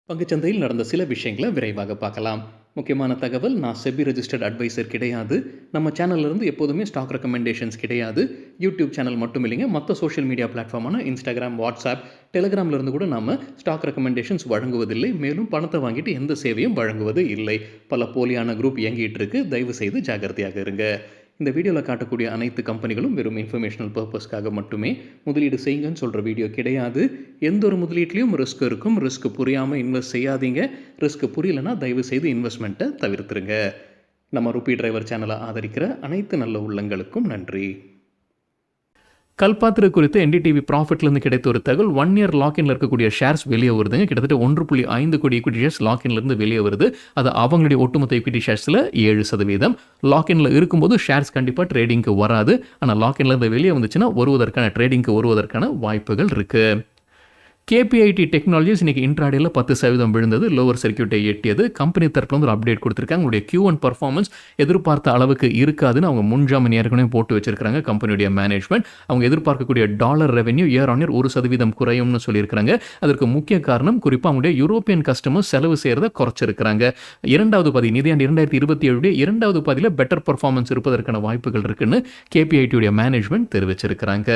பங்குச்சந்தையில் நடந்த சில விஷயங்களை விரைவாக பார்க்கலாம். முக்கியமான தகவல், நான் செபி ரெஜிஸ்டர்ட் அட்வைசர் கிடையாது. நம்ம சேனல்ல இருந்து எப்போதுமே ஸ்டாக் ரெக்கமெண்டேஷன்ஸ் கிடையாது. யூடியூப் சேனல் மட்டும் இல்லைங்க, மற்ற சோஷியல் மீடியா பிளாட்ஃபார்மான இன்ஸ்டாகிராம், வாட்ஸ்அப், டெலிகிராம்ல இருந்து கூட நாம ஸ்டாக் ரெக்கமெண்டேஷன்ஸ் வழங்குவதில்லை. மேலும் பணத்தை வாங்கிட்டு எந்த சேவையும் வழங்குவது இல்லை. பல போலியான குரூப் இயங்கிட்டு இருக்கு. தயவு செய்து ஜாகிரதையாக இருங்க. இந்த வீடியோவில் காட்டக்கூடிய அனைத்து கம்பெனிகளும் வெறும் இன்ஃபர்மேஷனல் பர்பஸ்க்காக மட்டுமே முதலீடு செய்யுங்கன்னு சொல்கிற வீடியோ கிடையாது. எந்த ஒரு முதலீட்லையும் ரிஸ்க் இருக்கும். ரிஸ்க் புரியாமல் இன்வெஸ்ட் செய்யாதீங்க. ரிஸ்க் புரியலைன்னா தயவு செய்து இன்வெஸ்ட்மெண்ட்டை தவிர்த்துருங்க. நம்ம ருபி டிரைவர் சேனலை ஆதரிக்கிற அனைத்து நல்ல உள்ளங்களுக்கும் நன்றி. கல்பாத்திர குறித்து என்டிடிவி ப்ராஃபிட்லேருந்து கிடைத்த ஒரு தகவல், 1 இயர் லாக்இன்ல இருக்கக்கூடிய ஷேர்ஸ் வெளியே வருதுங்க. கிட்டத்தட்ட 1.5 கோடி ஈக்விட்டி ஷேர்ஸ் லாக்இன்லேருந்து வெளியே வருது. அது அவங்களுடைய ஒட்டுமொத்த ஈக்விட்டி ஷேர்ஸில் 7%. லாக்இன்ல இருக்கும்போது ஷேர்ஸ் கண்டிப்பாக ட்ரேடிங்க்கு வராது. ஆனால் லாக்இன்லேருந்து வெளியே வந்துச்சுன்னா ட்ரேடிங்க்கு வருவதற்கான வாய்ப்புகள் இருக்குது. கேபிஐடி டெக்னாலஜிஸ் இன்னைக்கு இன்ட்ராடேல 10% விழுந்தது. லோவர் சர்க்கியூட்டை எட்டியது. கம்பெனி தரப்புல வந்து ஒரு அப்டேட் கொடுத்துருக்காங்க. உங்களுடைய Q1 பர்ஃபார்மன்ஸ் எதிர்பார்த்த அளவுக்கு இருக்காதுன்னு அவங்க முன்ஜாமீன் ஏற்கனவே போட்டு வச்சிருக்காங்க. கம்பெனியுடைய மேனேஜ்மெண்ட் அவங்க எதிர்பார்க்கக்கூடிய dollar revenue year on year 1% குறையும்னு சொல்லியிருக்காங்க. அதற்கு முக்கிய காரணம் குறிப்பாக அவங்களுடைய யூரோப்பியன் கஸ்டமர்ஸ் செலவு செய்யறதை குறைச்சிருக்காங்க. இரண்டாவது பாதி நிதியாண்டு 2027 இரண்டாவது பாதியில் பெட்டர் பர்ஃபார்மன்ஸ் இருப்பதற்கான வாய்ப்புகள் இருக்குன்னு கேபிஐடியுடைய மேனேஜ்மெண்ட் தெரிவிச்சிருக்கிறாங்க.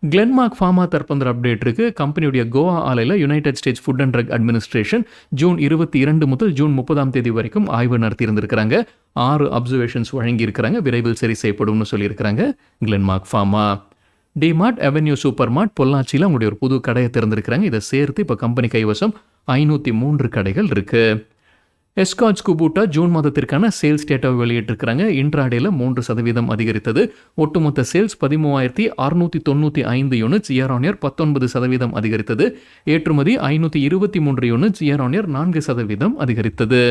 கிளென்மார்க் ஃபார்மா தரப்பு அப்டேட் இருக்கு. கம்பெனியுடைய கோவா ஆலையில் United States Food and Drug Administration June 22 முதல் ஜூன் 30 வரைக்கும் ஆய்வு நடத்தியிருந்திருக்கிறாங்க. 6 அப்சர்வேஷன்ஸ் வழங்கியிருக்கிறாங்க. விரைவில் சரி செய்யப்படும்னு சொல்லியிருக்கிறாங்க Glenmark pharma. DMart, avenue super மார்ட், பொள்ளாச்சியில் அவங்களுடைய ஒரு புது கடையை திறந்திருக்கிறாங்க. இதை சேர்த்து இப்போ கம்பெனி கைவசம் 503 கடைகள் இருக்கு. எஸ்காட்ச் குபூட்டா ஜூன் மாதத்திற்கான சேல்ஸ் டேட்டாவை வெளியிட்டிருக்கிறாங்க. இன்ட்ராடேல 3% அதிகரித்தது. ஒட்டுமொத்த sales 13,695 units, year on year 19% அதிகரித்தது. ஏற்றுமதி 523 யூனிட்ஸ், இயர் ஆன் இயர் 4% அதிகரித்தது.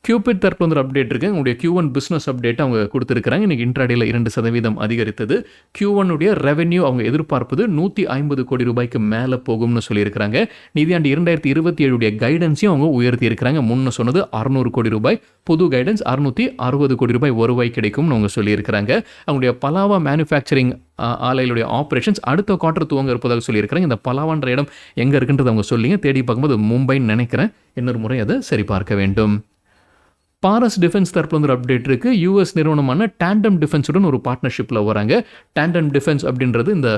கியூபிட் தரப்பு வந்து அப்டேட் இருக்கு. உங்களுடைய Q1 பிஸ்னஸ் அப்டேட் அவங்க கொடுத்துருக்காங்க. இன்னைக்கு இன்ட்ராடேல 2% அதிகரித்தது. Q1 உடைய ரெவென்யூ அவங்க எதிர்பார்ப்பது 150 கோடி ரூபாய்க்கு மேலே போகும்னு சொல்லியிருக்கிறாங்க. நிதியாண்டு 2027 கைடன்ஸையும் அவங்க உயர்த்தி இருக்கிறாங்க. முன்ன சொன்னது 600 கோடி ரூபாய், புது கைடன்ஸ் 660 கோடி ரூபாய் வருவாய் கிடைக்கும்னு அவங்க சொல்லியிருக்கிறாங்க. அவங்களுடைய பலாவா மேனுஃபேக்சரிங் ஆலைகளுடைய ஆப்ரேஷன்ஸ் அடுத்த குவார்டர் துவங்க இருப்பதாக சொல்லியிருக்கிறாங்க. இந்த பலாவான்ற இடம் எங்கே இருக்குன்றது அவங்க சொல்லிங்க. தேடி பார்க்கும்போது மும்பைன்னு நினைக்கிறேன். இன்னொரு முறை அதை சரி பார்க்க வேண்டும். பாரஸ் டிஃபென்ஸ் தரப்புல வந்து ஒரு அப்டேட் இருக்குது. யூஎஸ் நிறுவனமான டேண்டம் டிஃபென்ஸுடன் ஒரு பார்ட்னர்ஷிப்பில் வராங்க. டேண்டம் டிஃபென்ஸ் அப்படின்றது இந்த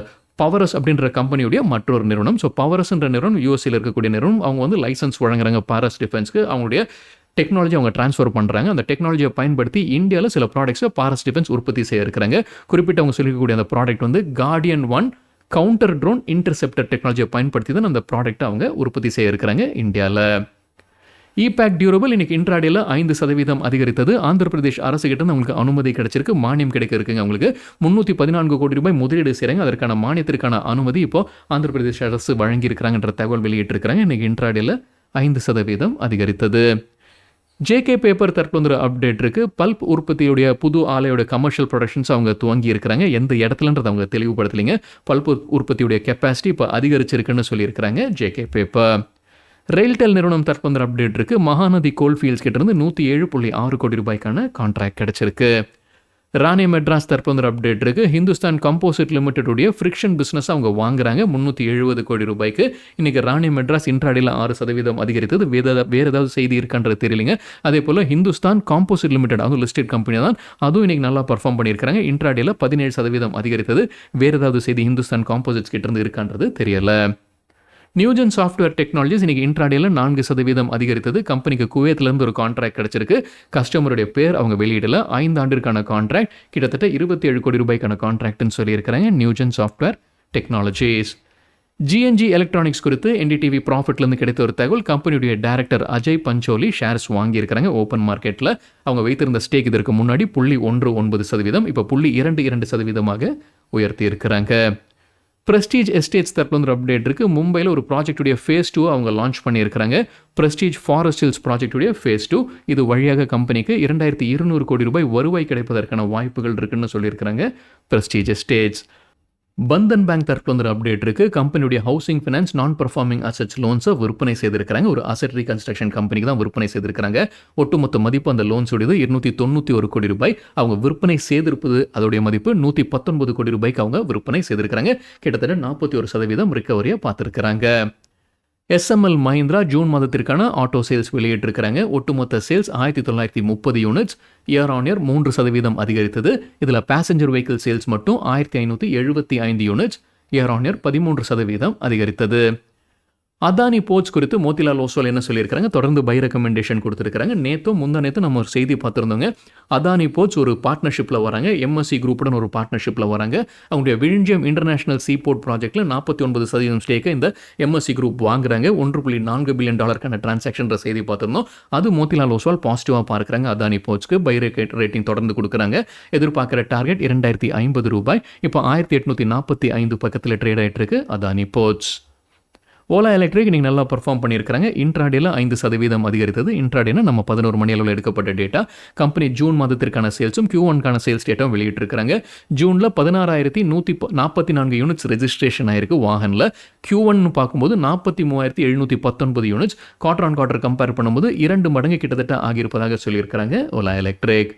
பவரஸ் அப்படின்ற கம்பெனியுடைய மற்றொரு நிறுவனம். ஸோ பவரஸ்ன்ற நிறுவனம் யூஎஸ்சில் இருக்கக்கூடிய நிறுவனம். அவங்க வந்து லைசன்ஸ் வழங்குறாங்க பாரஸ் டிஃபென்ஸ்க்கு. அவங்களுடைய டெக்னாலஜி அவங்க ட்ரான்ஸ்ஃபர் பண்ணுறாங்க. அந்த டெக்னாலஜியை பயன்படுத்தி இந்தியாவில் சில ப்ராடக்ட்ஸை பாரஸ் டிஃபென்ஸ் உற்பத்தி செய்ய இருக்கிறாங்க. குறிப்பிட்ட அவங்க சொல்லிக்கக்கூடிய அந்த ப்ராடக்ட் வந்து கார்டியன் 1 கவுண்டர் ட்ரோன் இன்டர்செப்டர் டெக்னாலஜியை பயன்படுத்தி தான் அந்த ப்ராடக்ட்டை அவங்க உற்பத்தி செய்ய இருக்கிறாங்க இந்தியாவில். இபேக் டியூரபிள் இன்னைக்கு இன்ட்ராடேல 5% அதிகரித்தது. ஆந்திர பிரதேஷ் அரசு கிட்ட அவங்களுக்கு அனுமதி கிடைச்சிருக்கு. மானியம் கிடைக்க இருக்குங்க. அவங்களுக்கு 314 கோடி ரூபாய் முதலீடு செய்கிறாங்க. அதற்கான மானியத்திற்கான அனுமதி இப்போ ஆந்திர பிரதேஷ் அரசு வழங்கியிருக்கிறாங்கன்ற தகவல் வெளியிட்டிருக்கிறாங்க. இன்னைக்கு இன்ட்ராடேல 5% அதிகரித்தது. ஜேகே பேப்பர் தரப்பு வந்து அப்டேட் இருக்கு. பல்ப் உற்பத்தியுடைய புது ஆலையோட கமர்ஷியல் ப்ரொடக்ஷன்ஸ் அவங்க துவங்கி இருக்கிறாங்க. எந்த இடத்துலன்றது அவங்க தெளிவுபடுத்தலைங்க. பல்ப் உற்பத்தியுடைய கெப்பாசிட்டி இப்போ அதிகரிச்சிருக்குன்னு சொல்லியிருக்கிறாங்க ஜேகே பேப்பர். ரெயில்டெல் நிறுவனம் தரப்பு வந்து அப்டேட் இருக்கு. மகாநதி கோல்ஃபீல்ட்ஸ் கிட்ட இருந்து 107.6 கோடி ரூபாய்க்கான கான்ட்ராக்ட் கிடைச்சிருக்கு. ராணி மெட்ராஸ் தரப்பு வந்து அப்டேட் இருக்கு. ஹிந்துஸ்தான் கம்போசிட் லிமிடெடுடைய ஃப்ரிக்ஷன் பிஸ்னஸ் அவங்க வாங்குறாங்க 370 கோடி ரூபாய்க்கு. இன்னைக்கு ராணி மெட்ராஸ் இன்ட்ராடேல 6% அதிகரித்தது. வேற ஏதாவது செய்தி இருக்கான்றது தெரியலைங்க. அதே போல ஹிந்துஸ்தான் காம்போசிட் லிமிடெட் அதுவும் லிஸ்டட் கம்பெனி தான். அதுவும் இன்னைக்கு நல்லா பர்ஃபார்ம் பண்ணியிருக்காங்க. இன்ட்ராடேல 17% அதிகரித்தது. வேற ஏதாவது செய்தி ஹிந்துஸ்தான் காம்போசிட்ஸ் கிட்ட இருந்து இருக்கான்றது தெரியல. நியூஜென் சாஃப்ட்வேர் டெக்னாலஜிஸ் இன்னைக்கு இன்ட்ராடேல 4% அதிகரித்தது. கம்பெனிக்கு குவைத்திலிருந்து ஒரு கான்ட்ராக்ட் கிடைச்சிருக்கு. கஸ்டமருடைய பேர் அவங்க வெளியிடல. 5 ஆண்டிற்கான கான்ட்ராக்ட், கிட்டத்தட்ட 27 கோடி ரூபாய்க்கான கான்ட்ராக்ட்னு சொல்லியிருக்கிறாங்க Newgen software technologies. GNG electronics குறித்து என்டிடிவி ப்ராஃபிட்லேருந்து கிடைத்த ஒரு தகவல், கம்பெனியுடைய டைரக்டர் அஜய் பஞ்சோலி ஷேர்ஸ் வாங்கியிருக்கிறாங்க ஓப்பன் மார்க்கெட்டில். அவங்க வைத்திருந்த ஸ்டேக் இதற்கு முன்னாடி 0.19%, இப்போ 0.22% உயர்த்தி இருக்கிறாங்க. பிரஸ்டீஜ் எஸ்டேட்ஸ் தரப்புல வந்து அப்டேட் இருக்கு. மும்பையில் ஒரு ப்ராஜெக்டுடைய ஃபேஸ் 2 அவங்க லான்ச் பண்ணியிருக்கிறாங்க. பிரஸ்டீஜ் ஃபாரஸ்ட் ஹில்ஸ் ப்ராஜெக்டுடைய ஃபேஸ் 2. இது வழியாக கம்பெனிக்கு 2200 கோடி ரூபாய் வருவாய் கிடைப்பதற்கான வாய்ப்புகள் இருக்குன்னு சொல்லியிருக்கிறாங்க பிரஸ்டீஜ் எஸ்டேட்ஸ். பந்தன் பேங்க் தரப்புல வந்து அப்டேட் இருக்கு. கம்பெனியுடைய ஹவுசிங் ஃபைனான்ஸ் நான் பர்ஃபார்மிங் அசெட்ஸ் லோன்ஸை விற்பனை செய்திருக்கிறாங்க. ஒரு அசெட் ரீகன்ஸ்ட்ரக்ஷன் கம்பெனிக்கு தான் விற்பனை செய்திருக்கிறாங்க. ஒட்டுமொத்த மதிப்பு அந்த லோன்ஸ் உடையது 291 கோடி ரூபாய். அவங்க விற்பனை செய்திருப்பது அதோடைய மதிப்பு 119 கோடி ரூபாய்க்கு அவங்க விற்பனை செய்திருக்கிறாங்க. கிட்டத்தட்ட 41% ரிகவரியை பார்த்துருக்கிறாங்க. SML மஹிந்திரா ஜூன் மாதத்திற்கான ஆட்டோ சேல்ஸ் வெளியிட்டிருக்கிறாங்க. ஒட்டுமொத்த sales 1930 units, year on year 3% அதிகரித்தது. இதில் பேசஞ்சர் வெஹிக்கிள் சேல்ஸ் மட்டும் 1575 யூனிட்ஸ், இயர் ஆன் இயர் 13% அதிகரித்தது. அதானி போர்ட்ஸ் குறித்து மோதிலால் ஓஸ்வால் என்ன சொல்லியிருக்காங்க, தொடர்ந்து பை ரெக்கமெண்டேஷன் கொடுத்துருக்காங்க. முந்தா நேற்று நம்ம ஒரு செய்தி பார்த்துருந்தோங்க. அதானி போர்ட்ஸ் ஒரு பார்ட்னர்ஷிப்பில் வராங்க, MSC குரூப்புடன் ஒரு பார்ட்னர்ஷிப்பில் வராங்க. அவங்களுடைய விழிஞ்சியம் இன்டர்நேஷனல் சீ போர்ட் ப்ராஜெக்ட்டில் 49% ஸ்டேக்கை இந்த MSC குரூப் வாங்குறாங்க. $1.4 பில்லியன் டிரான்சாக்ஷன்ற செய்தி பார்த்துருந்தோம். அது மோதிலால் ஓஸ்வால் பாசிட்டிவாக பார்க்குறாங்க. அதானி போர்ட்ஸ்க்கு பை ரேட்டிங் தொடர்ந்து கொடுக்குறாங்க. எதிர்பார்க்குற டார்கெட் $2050. இப்போ 1845 பக்கத்தில் ட்ரேட் ஆகிட்டு இருக்கு அதானி போர்ட்ஸ். ஓலா எலக்ட்ரிக் இன்னைக்கு நல்லா பர்ஃபார்ம் பண்ணியிருக்காங்க. இன்ட்ராடேல 5% அதிகரித்தது. இன்ட்ராடேனா நம்ம 11 மணி அளவில் எடுக்கப்பட்ட டேட்டா. கம்பெனி ஜூன் மாதத்திற்கான சேல்ஸும் Q1க்கான சேல்ஸ் டேட்டாவும் வெளியிட்டிருக்காங்க. ஜூனில் 16,144 யூனிட்ஸ் ரெஜிஸ்ட்ரேஷன் ஆயிருக்கு வாகனில். Q1 பார்க்கும்போது 43,719 units. Quarter on quarter compare பண்ணும்போது 2 மடங்கு கிட்டத்தட்ட ஆகியிருப்பதாக சொல்லியிருக்கிறாங்க ஓலா எலக்ட்ரிக்.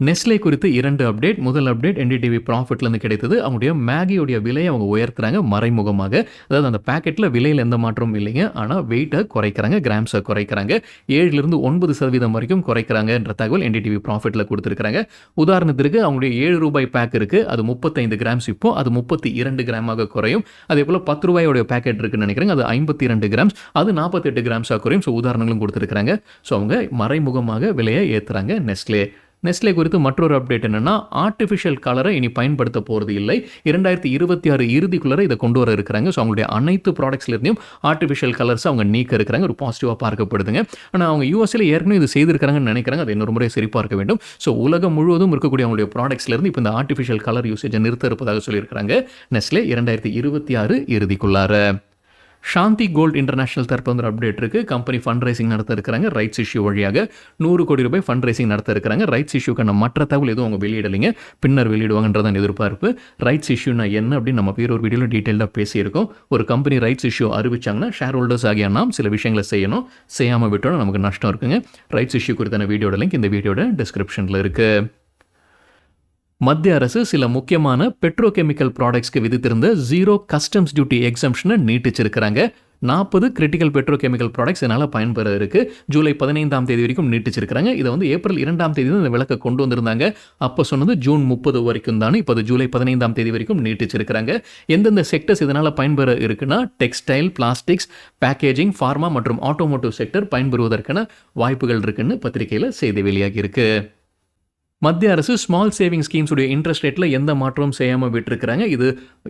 நெஸ்லே குறித்து 2 அப்டேட். முதல் அப்டேட் NDTV ப்ராஃபிட்லேருந்து கிடைத்தது. அவங்களுடைய மேகியோடைய விலையை அவங்க உயர்த்துறாங்க மறைமுகமாக. அதாவது அந்த பேக்கெட்டில் விலையில் எந்த மாற்றமும் இல்லைங்க, ஆனால் வெயிட்டை குறைக்கிறாங்க, கிராம்ஸை குறைக்கிறாங்க. 7லிருந்து 9% வரைக்கும் குறைக்கிறாங்கன்ற தகவல் NDTV ப்ராஃபிட்டில் கொடுத்துருக்காங்க. உதாரணத்திற்கு அவங்களுடைய $7 பேக் இருக்குது, அது 35 கிராம்ஸ், இப்போ அது 32 கிராமாக குறையும். அதே போல் $10 பேக்கெட் இருக்குன்னு நினைக்கிறேங்க, அது 52 கிராம்ஸ், அது 48 கிராம்ஸாக குறையும். ஸோ உதாரணங்களும் கொடுத்துருக்காங்க. ஸோ அவங்க மறைமுகமாக விலையை ஏற்றுறாங்க நெஸ்லே குறித்து மற்றொரு அப்டேட் என்னன்னா, ஆர்டிஃபிஷியல் கலரை இனி பயன்படுத்த போகிறது இல்லை. 2026 இறுதிக்குள்ளே இதை கொண்டு வர இருக்கிறாங்க. ஸோ அவங்களுடைய அனைத்து ப்ராடக்ட்ஸ்லேருந்தும் ஆர்டிஃபிஷியல் கலர்ஸ் அவங்க நீக்க இருக்கிறாங்க. ஒரு பாசிட்டிவாக பார்க்கப்படுதுங்க. ஆனால் அவங்க யூஎஸ்ல ஏற்கனவே இது செய்திருக்கிறாங்கன்னு நினைக்கிறாங்க. அது இன்னொரு முறை சரி பார்க்க வேண்டும். ஸோ உலகம் முழுவதும் இருக்கக்கூடிய அவங்களுடைய ப்ராடக்ட்ஸ்லேருந்து இப்போ இந்த ஆர்டிஃபிஷியல் கலர் யூசேஜை நிறுத்த இருப்பதாக சொல்லியிருக்கிறாங்க நெஸ்லே 2026 இறுதிக்குள்ளார. சாந்தி கோல்ட் இன்டர்நேஷனல் தரப்பு வந்து அப்டேட் இருக்குது. கம்பெனி ஃபண்ட் ரைசிங் நடத்த இருக்கிறாங்க. ரைட்ஸ் இஷ்யூ வழியாக $100 கோடி ஃபண்ட் ரைசிங் நடத்த இருக்கிறாங்க. ரைட்ஸ் இஷ்யூக்கான மற்ற தகவல் எதுவும் அவங்க வெளியிடலைங்க, பின்னர் வெளியிடுவாங்கன்றதான் எதிர்பார்ப்பு. ரைட்ஸ் இஷ்யூனா என்ன அப்படின்னு நம்ம பேர் ஒரு வீடியோவில் டீட்டெயிலாக பேசியிருக்கோம். ஒரு கம்பெனி ரைட்ஸ் இஷ்யூ அறிவிச்சாங்கன்னா ஷேர் ஹோல்டர்ஸ் ஆகிய நாம் சில விஷயங்களை செய்யணும், செய்யாமல் விட்டோம்னா நமக்கு நஷ்டம் இருக்குங்க. ரைட்ஸ் இஷ்யூ குறித்தான வீடியோட லிங்க் இந்த வீடியோட டிஸ்கிரிப்ஷனில் இருக்குது. மத்திய அரசு சில முக்கியமான பெட்ரோகெமிக்கல் ப்ராடக்ட்ஸ்க்கு விதித்திருந்த 0 கஸ்டம்ஸ் டியூட்டி எக்ஸம்ஷனை நீட்டிச்சிருக்கிறாங்க. 40 கிரிட்டிக்கல் பெட்ரோகெமிக்கல் ப்ராடக்ட்ஸ் இதனால் பயன்பெற இருக்குது. ஜூலை 15ஆம் தேதி வரைக்கும் நீட்டிச்சிருக்கிறாங்க. இதை வந்து ஏப்ரல் 2ஆம் தேதி தான் இந்த விளக்கை கொண்டு வந்திருந்தாங்க. அப்போ சொன்னது ஜூன் 30 வரைக்கும் தானே, இப்போ அது ஜூலை 15ஆம் தேதி வரைக்கும் நீட்டிச்சிருக்கிறாங்க. எந்தெந்த செக்டர்ஸ் இதனால் பயன்பெற இருக்குன்னா, டெக்ஸ்டைல், பிளாஸ்டிக்ஸ், பேக்கேஜிங், ஃபார்மா மற்றும் ஆட்டோமோட்டிவ் செக்டர் பயன்பெறுவதற்கான வாய்ப்புகள் இருக்குன்னு பத்திரிகையில் செய்தி வெளியாகி இருக்கு. மத்திய அரசு ஸ்மால் சேவிங் ஸ்கீம்ஸுடைய இன்ட்ரெஸ்ட் ரேட்டில் எந்த மாற்றமும் செய்யாமல் விட்டுருக்கிறாங்க. இது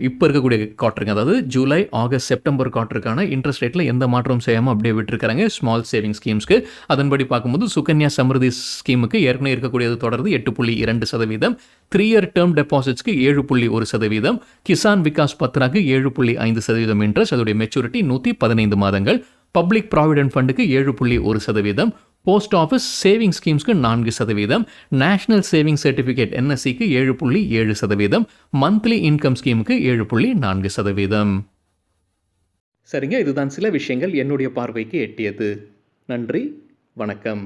இப்போ இருக்கக்கூடிய குவார்ட்டருங்க, அதாவது ஜூலை, ஆகஸ்ட், செப்டம்பர் குவார்ட்டருக்கான இன்ட்ரெஸ்ட் ரேட்டில் எந்த மாற்றமும் செய்யாமல் அப்படியே விட்டுருக்காங்க ஸ்மால் சேவிங் ஸ்கீம்ஸ்க்கு. அதன்படி பார்க்கும்போது சுகன்யா சமிருதி ஸ்கீமுக்கு ஏற்கனவே இருக்கக்கூடியது தொடர்ந்து 8.2%, 3 இயர் டேர்ம் டெபாசிட்ஸ்க்கு 7.1%, கிசான் விகாஸ் பத்ராக்கு 7.5% இன்ட்ரெஸ்ட், அதோடைய மெச்சூரிட்டி 115 மாதங்கள், பப்ளிக் ப்ராவிடென்ட் ஃபண்டுக்கு 7.1%, போஸ்ட் ஆஃபீஸ் சேவிங் ஸ்கீம்ஸ்க்கு 4%, நேஷனல் சேவிங் சர்டிஃபிகேட் NSCக்கு 7.7%, மந்த்லி இன்கம் ஸ்கீமுக்கு 7.4%. சரிங்க, இதுதான் சில விஷயங்கள் என்னுடைய பார்வைக்கு எட்டியது. நன்றி, வணக்கம்.